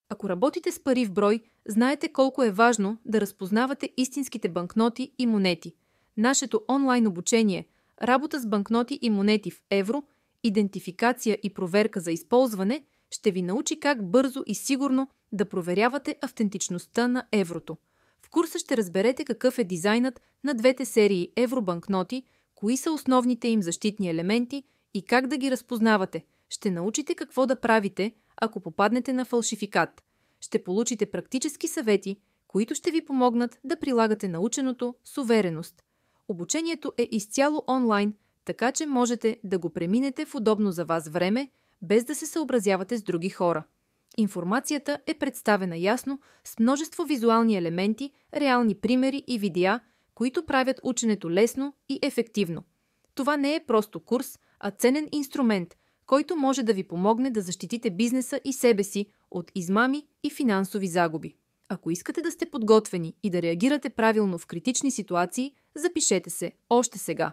Ако работите с пари в брой, знаете колко е важно да разпознавате истинските банкноти и монети. Нашето онлайн обучение "Работа с банкноти и монети в евро, идентификация и проверка за използване" ще ви научи как бързо и сигурно да проверявате автентичността на еврото. В курса ще разберете какъв е дизайнът на двете серии евробанкноти, кои са основните им защитни елементи и как да ги разпознавате. Ще научите какво да правите, ако попаднете на фалшификат. Ще получите практически съвети, които ще ви помогнат да прилагате наученото с увереност. Обучението е изцяло онлайн, така че можете да го преминете в удобно за вас време, без да се съобразявате с други хора. Информацията е представена ясно, с множество визуални елементи, реални примери и видеа, които правят ученето лесно и ефективно. Това не е просто курс, а ценен инструмент, който може да ви помогне да защитите бизнеса и себе си от измами и финансови загуби. Ако искате да сте подготвени и да реагирате правилно в критични ситуации, запишете се още сега.